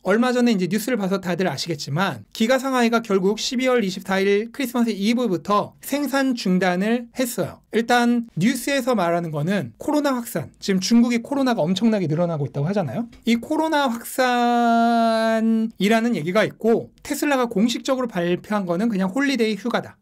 얼마 전에 이제 뉴스를 봐서 다들 아시겠지만 기가상하이가 결국 12월 24일 크리스마스 이브부터 생산 중단을 했어요. 일단 뉴스에서 말하는 거는 코로나 확산, 지금 중국이 코로나가 엄청나게 늘어나고 있다고 하잖아요. 이 코로나 확산이라는 얘기가 있고 테슬라가 공식적으로 발표한 거는 그냥 홀리데이 휴가다,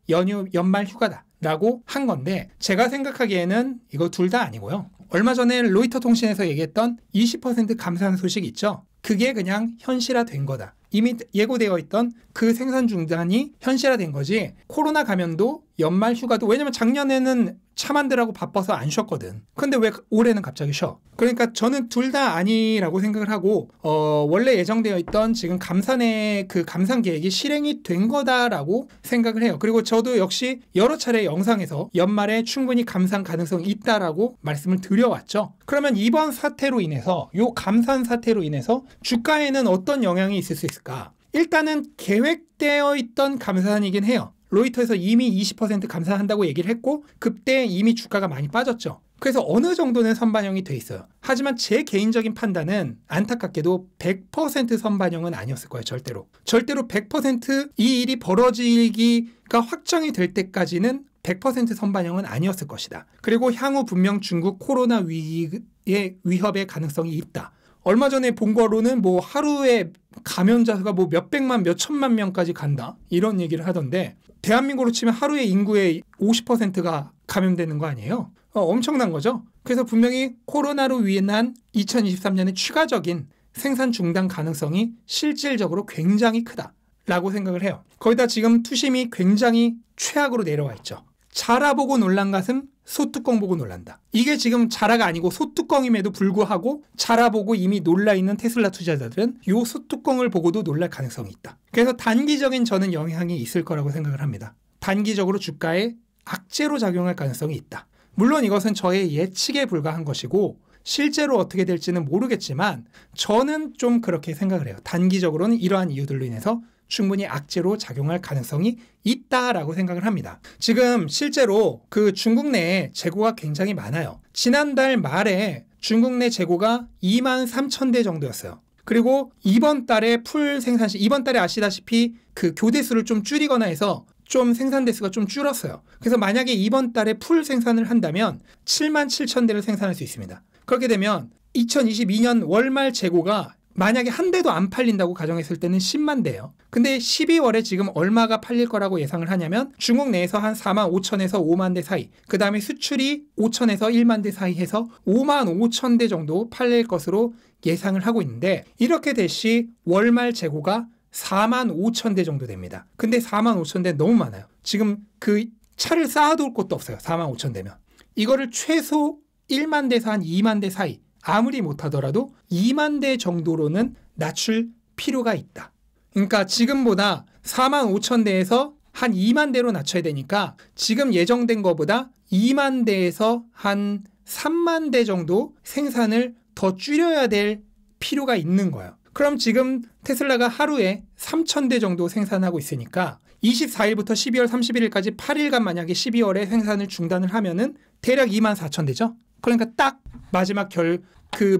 연말 휴가다 라고 한 건데 제가 생각하기에는 이거 둘 다 아니고요. 얼마 전에 로이터 통신에서 얘기했던 20% 감산 소식 있죠. 그게 그냥 현실화된 거다. 이미 예고되어 있던 그 생산 중단이 현실화된 거지 코로나 감염도 연말 휴가도 왜냐면 작년에는 차 만들라고 바빠서 안 쉬었거든. 근데 왜 올해는 갑자기 쉬어? 그러니까 저는 둘 다 아니라고 생각을 하고 원래 예정되어 있던 지금 감산의 그 감산 계획이 실행이 된 거다라고 생각을 해요. 그리고 저도 역시 여러 차례 영상에서 연말에 충분히 감산 가능성이 있다라고 말씀을 드려왔죠. 그러면 이번 사태로 인해서 요 감산 사태로 인해서 주가에는 어떤 영향이 있을 수 있을까? 일단은 계획되어 있던 감산이긴 해요. 로이터에서 이미 20% 감산한다고 얘기를 했고 그때 이미 주가가 많이 빠졌죠. 그래서 어느 정도는 선반영이 돼 있어요. 하지만 제 개인적인 판단은 안타깝게도 100% 선반영은 아니었을 거예요. 절대로 100%이 일이 벌어지기가 확정이 될 때까지는 100% 선반영은 아니었을 것이다. 그리고 향후 분명 중국 코로나 위기의 위협의 가능성이 있다. 얼마 전에 본 거로는 뭐 하루에 감염자 수가 뭐 몇백만, 몇천만 명까지 간다. 이런 얘기를 하던데 대한민국으로 치면 하루에 인구의 50%가 감염되는 거 아니에요? 엄청난 거죠. 그래서 분명히 코로나로 인한 2023년의 추가적인 생산 중단 가능성이 실질적으로 굉장히 크다라고 생각을 해요. 거기다 지금 투심이 굉장히 최악으로 내려와 있죠. 자라 보고 놀란 가슴, 소뚜껑 보고 놀란다. 이게 지금 자라가 아니고 소뚜껑임에도 불구하고 자라 보고 이미 놀라있는 테슬라 투자자들은 이 소뚜껑을 보고도 놀랄 가능성이 있다. 그래서 단기적인 저는 영향이 있을 거라고 생각을 합니다. 단기적으로 주가에 악재로 작용할 가능성이 있다. 물론 이것은 저의 예측에 불과한 것이고 실제로 어떻게 될지는 모르겠지만 저는 좀 그렇게 생각을 해요. 단기적으로는 이러한 이유들로 인해서 충분히 악재로 작용할 가능성이 있다라고 생각을 합니다. 지금 실제로 그 중국 내에 재고가 굉장히 많아요. 지난달 말에 중국 내 재고가 23,000대 정도였어요. 그리고 이번 달에 풀 생산시, 이번 달에 아시다시피 그 교대수를 좀 줄이거나 해서 좀 생산 대수가 좀 줄었어요. 그래서 만약에 이번 달에 풀 생산을 한다면 77,000대를 생산할 수 있습니다. 그렇게 되면 2022년 월말 재고가 만약에 한 대도 안 팔린다고 가정했을 때는 10만 대예요. 근데 12월에 지금 얼마가 팔릴 거라고 예상을 하냐면 중국 내에서 한 4만 5천에서 5만 대 사이, 그 다음에 수출이 5천에서 1만 대 사이 해서 5만 5천 대 정도 팔릴 것으로 예상을 하고 있는데 이렇게 될 시 월말 재고가 4만 5천 대 정도 됩니다. 근데 4만 5천 대 너무 많아요. 지금 그 차를 쌓아둘 곳도 없어요. 4만 5천 대면. 이거를 최소 1만 대에서 한 2만 대 사이, 아무리 못하더라도 2만 대 정도로는 낮출 필요가 있다. 그러니까 지금보다 4만 5천 대에서 한 2만 대로 낮춰야 되니까 지금 예정된 것보다 2만 대에서 한 3만 대 정도 생산을 더 줄여야 될 필요가 있는 거예요. 그럼 지금 테슬라가 하루에 3,000대 정도 생산하고 있으니까 24일부터 12월 31일까지 8일간 만약에 12월에 생산을 중단을 하면은 대략 24,000대죠. 그러니까 딱 마지막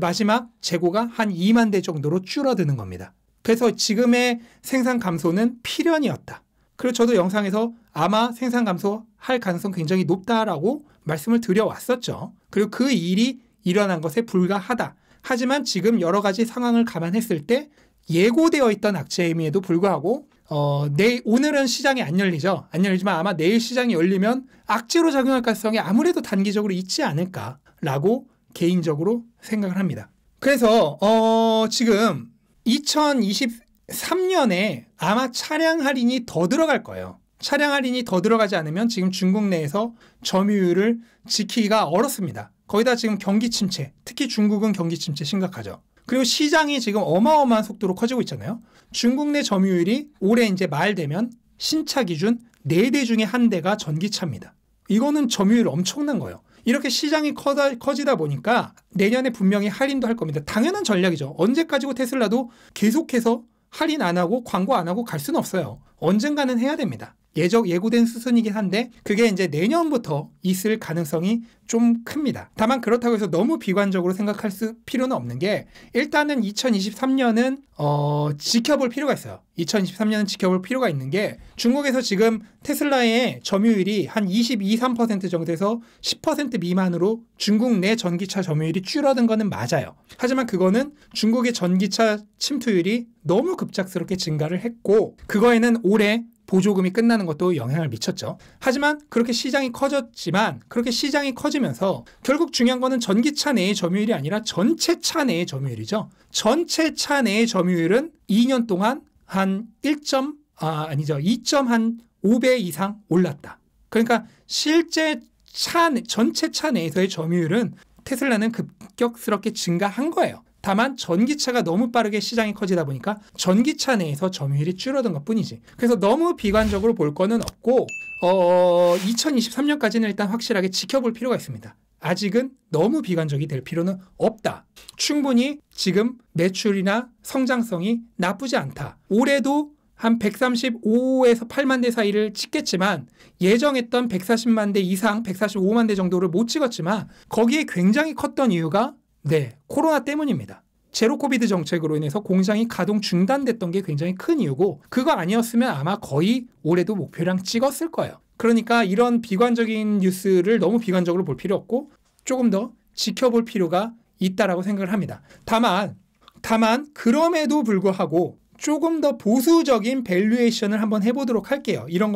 마지막 재고가 한 2만 대 정도로 줄어드는 겁니다. 그래서 지금의 생산 감소는 필연이었다. 그리고 저도 영상에서 아마 생산 감소할 가능성 굉장히 높다라고 말씀을 드려왔었죠. 그리고 그 일이 일어난 것에 불과하다. 하지만 지금 여러 가지 상황을 감안했을 때 예고되어 있던 악재임에도 불구하고 오늘은 시장이 안 열리죠. 안 열리지만 아마 내일 시장이 열리면 악재로 작용할 가능성이 아무래도 단기적으로 있지 않을까라고 개인적으로 생각을 합니다. 그래서 지금 2023년에 아마 차량 할인이 더 들어갈 거예요. 차량 할인이 더 들어가지 않으면 지금 중국 내에서 점유율을 지키기가 어렵습니다. 거기다 지금 경기 침체, 특히 중국은 경기 침체 심각하죠. 그리고 시장이 지금 어마어마한 속도로 커지고 있잖아요. 중국 내 점유율이 올해 이제 말 되면 신차 기준 4대 중에 1대가 전기차입니다. 이거는 점유율 엄청난 거예요. 이렇게 시장이 커지다 보니까 내년에 분명히 할인도 할 겁니다. 당연한 전략이죠. 언제까지고 테슬라도 계속해서 할인 안 하고 광고 안 하고 갈 수는 없어요. 언젠가는 해야 됩니다. 예고된 수순이긴 한데 그게 이제 내년부터 있을 가능성이 좀 큽니다. 다만 그렇다고 해서 너무 비관적으로 생각할 필요는 없는 게 일단은 2023년은 지켜볼 필요가 있어요. 2023년은 지켜볼 필요가 있는 게 중국에서 지금 테슬라의 점유율이 한 22, 3% 정도에서 10% 미만으로 중국 내 전기차 점유율이 줄어든 거는 맞아요. 하지만 그거는 중국의 전기차 침투율이 너무 급작스럽게 증가를 했고 그거에는 올해 보조금이 끝나는 것도 영향을 미쳤죠. 하지만 그렇게 시장이 커졌지만 그렇게 시장이 커지면서 결국 중요한 거는 전기차 내의 점유율이 아니라 전체 차 내의 점유율이죠. 전체 차 내의 점유율은 2년 동안 한 2.5배 이상 올랐다. 그러니까 실제 전체 차 내에서의 점유율은 테슬라는 급격스럽게 증가한 거예요. 다만 전기차가 너무 빠르게 시장이 커지다 보니까 전기차 내에서 점유율이 줄어든 것뿐이지. 그래서 너무 비관적으로 볼 거는 없고 2023년까지는 일단 확실하게 지켜볼 필요가 있습니다. 아직은 너무 비관적이 될 필요는 없다. 충분히 지금 매출이나 성장성이 나쁘지 않다. 올해도 한 135에서 8만 대 사이를 찍겠지만 예정했던 140만 대 이상, 145만 대 정도를 못 찍었지만 거기에 굉장히 컸던 이유가 코로나 때문입니다. 제로 코비드 정책으로 인해서 공장이 가동 중단됐던 게 굉장히 큰 이유고 그거 아니었으면 아마 거의 올해도 목표량 찍었을 거예요. 그러니까 이런 비관적인 뉴스를 너무 비관적으로 볼 필요 없고 조금 더 지켜볼 필요가 있다라고 생각을 합니다. 다만 그럼에도 불구하고 조금 더 보수적인 밸류에이션을 한번 해보도록 할게요. 이런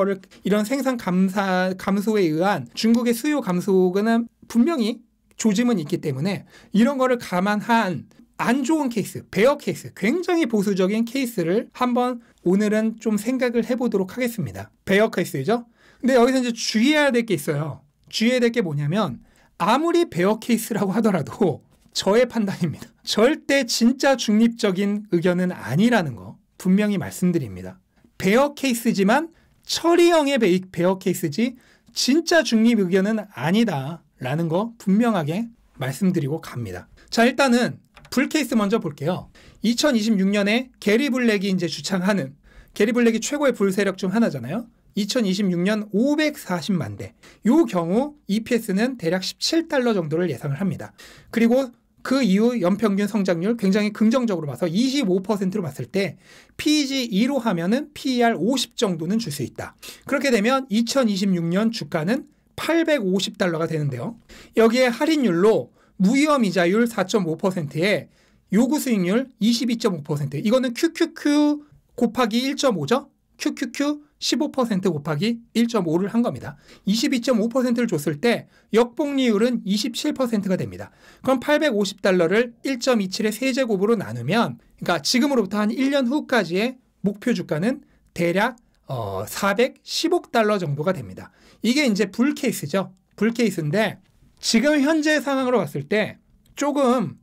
생산 감소에 의한 중국의 수요 감소는 분명히 조짐은 있기 때문에 이런 거를 감안한 안 좋은 케이스, 베어 케이스, 굉장히 보수적인 케이스를 한번 오늘은 좀 생각을 해보도록 하겠습니다. 베어 케이스죠. 근데 여기서 이제 주의해야 될 게 있어요. 주의해야 될 게 뭐냐면 아무리 베어 케이스라고 하더라도 저의 판단입니다. 절대 진짜 중립적인 의견은 아니라는 거 분명히 말씀드립니다. 베어 케이스지만 처리형의 베어 케이스지 진짜 중립 의견은 아니다라는 거 분명하게 말씀드리고 갑니다. 자, 일단은 불 케이스 먼저 볼게요. 2026년에 게리 블랙이 이제 주창하는 게리 블랙이 최고의 불 세력 중 하나잖아요. 2026년 540만 대. 요 경우 EPS는 대략 $17 정도를 예상을 합니다. 그리고 그 이후 연평균 성장률 굉장히 긍정적으로 봐서 25%로 봤을 때 PEG 2로 하면은 PER 50 정도는 줄 수 있다. 그렇게 되면 2026년 주가는 $850가 되는데요. 여기에 할인율로 무위험 이자율 4.5%에 요구 수익률 22.5%. 이거는 QQQ 곱하기 1.5죠. QQQ 15% 곱하기 1.5를 한 겁니다. 22.5%를 줬을 때 역복리율은 27%가 됩니다. 그럼 $850를 1.27의 세제곱으로 나누면 그러니까 지금으로부터 한 1년 후까지의 목표 주가는 대략 $410억 정도가 됩니다. 이게 이제 불 케이스죠. 불 케이스인데 지금 현재 상황으로 봤을 때 조금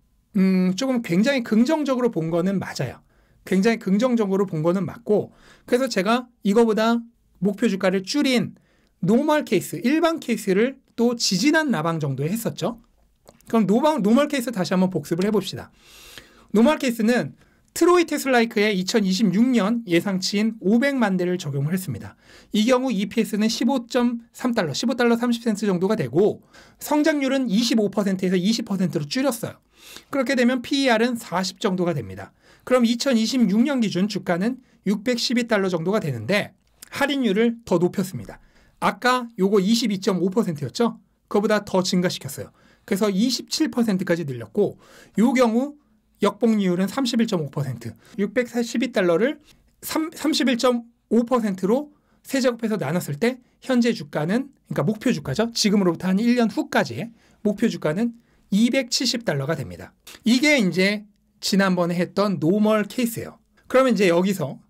굉장히 긍정적으로 본 거는 맞아요. 굉장히 긍정적으로 본 거는 맞고 그래서 제가 이거보다 목표 주가를 줄인 노멀 케이스, 일반 케이스를 또 지지난 나방 정도에 했었죠. 그럼 노멀 케이스 다시 한번 복습을 해봅시다. 노멀 케이스는 트로이 테슬라이크의 2026년 예상치인 500만 대를 적용을 했습니다. 이 경우 EPS는 $15.3, $15 30센트 정도가 되고 성장률은 25%에서 20%로 줄였어요. 그렇게 되면 PER은 40 정도가 됩니다. 그럼 2026년 기준 주가는 $612 정도가 되는데 할인율을 더 높였습니다. 아까 요거 22.5%였죠? 그거보다 더 증가시켰어요. 그래서 27%까지 늘렸고 요 경우 역복리율은 31.5%, $612를 31.5%로 세제곱해서 나눴을 때 현재 주가는 그러니까 목표 주가죠. 지금으로부터 한 1년 후까지의 목표 주가는 $270가 됩니다. 이게 이제 지난번에 했던 노멀 케이스예요. 그러면 이제 여기서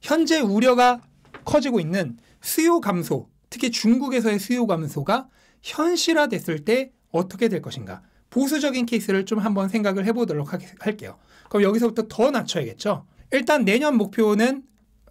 현재 우려가 커지고 있는 수요 감소, 특히 중국에서의 수요 감소가 현실화됐을 때 어떻게 될 것인가? 보수적인 케이스를 좀 한번 생각을 해보도록 할게요. 그럼 여기서부터 더 낮춰야겠죠? 일단 내년 목표는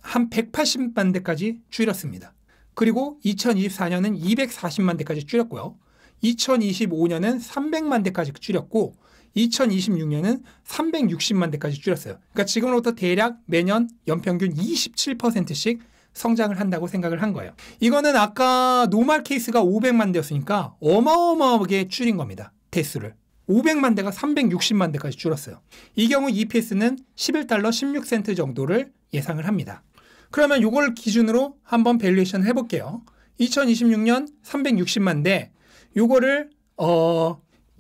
한 180만 대까지 줄였습니다. 그리고 2024년은 240만 대까지 줄였고요. 2025년은 300만 대까지 줄였고 2026년은 360만 대까지 줄였어요. 그러니까 지금으로부터 대략 매년 연평균 27%씩 성장을 한다고 생각을 한 거예요. 이거는 아까 노멀 케이스가 500만 대였으니까 어마어마하게 줄인 겁니다. 대수를. 500만 대가 360만 대까지 줄었어요. 이 경우 EPS는 11달러 16센트 정도를 예상을 합니다. 그러면 이걸 기준으로 한번 밸류에이션 해볼게요. 2026년 360만 대, 요거를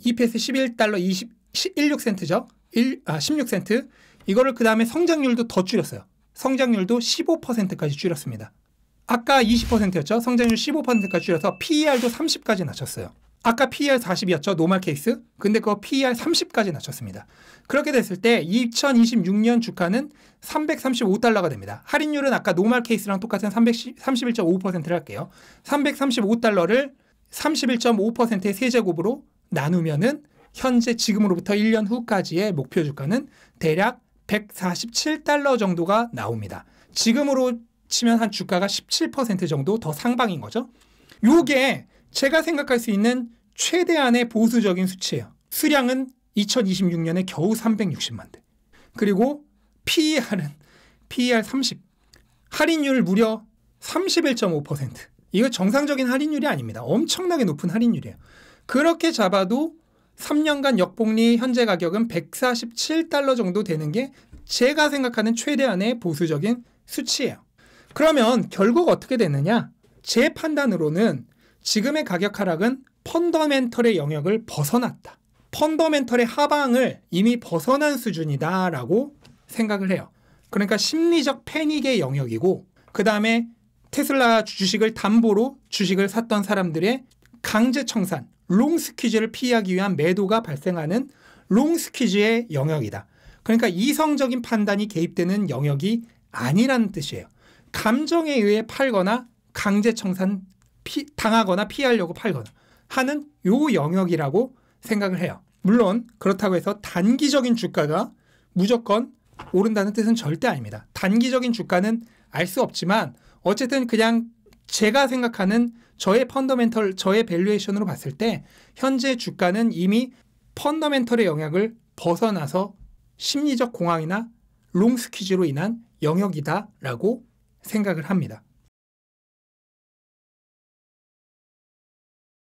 EPS 11달러 16센트죠. 16센트. 이거를 그 다음에 성장률도 더 줄였어요. 성장률도 15%까지 줄였습니다. 아까 20%였죠. 성장률 15%까지 줄여서 PER도 30까지 낮췄어요. 아까 PER 40이었죠. 노멀 케이스. 근데 그거 PER 30까지 낮췄습니다. 그렇게 됐을 때 2026년 주가는 335달러가 됩니다. 할인율은 아까 노멀 케이스랑 똑같은 31.5%를 할게요. 335달러를 31.5%의 세제곱으로 나누면은 현재 지금으로부터 1년 후까지의 목표 주가는 대략 147달러 정도가 나옵니다. 지금으로 치면 한 주가가 17% 정도 더 상방인 거죠. 요게 제가 생각할 수 있는 최대한의 보수적인 수치예요. 수량은 2026년에 겨우 360만 대. 그리고 PER 30. 할인율 무려 31.5%. 이거 정상적인 할인율이 아닙니다. 엄청나게 높은 할인율이에요. 그렇게 잡아도 3년간 역복리 현재 가격은 147달러 정도 되는 게 제가 생각하는 최대한의 보수적인 수치예요. 그러면 결국 어떻게 되느냐? 제 판단으로는 지금의 가격 하락은 펀더멘털의 영역을 벗어났다. 펀더멘털의 하방을 이미 벗어난 수준이다라고 생각을 해요. 그러니까 심리적 패닉의 영역이고, 그 다음에 테슬라 주식을 담보로 주식을 샀던 사람들의 강제 청산, 롱 스퀴즈를 피하기 위한 매도가 발생하는 롱 스퀴즈의 영역이다. 그러니까 이성적인 판단이 개입되는 영역이 아니라는 뜻이에요. 감정에 의해 팔거나 강제 청산 당하거나 피하려고 팔거나 하는 요 영역이라고 생각을 해요. 물론 그렇다고 해서 단기적인 주가가 무조건 오른다는 뜻은 절대 아닙니다. 단기적인 주가는 알 수 없지만 어쨌든 그냥 제가 생각하는 저의 펀더멘털, 저의 밸류에이션으로 봤을 때 현재 주가는 이미 펀더멘털의 영역을 벗어나서 심리적 공황이나 롱 스퀴즈로 인한 영역이다라고 생각을 합니다.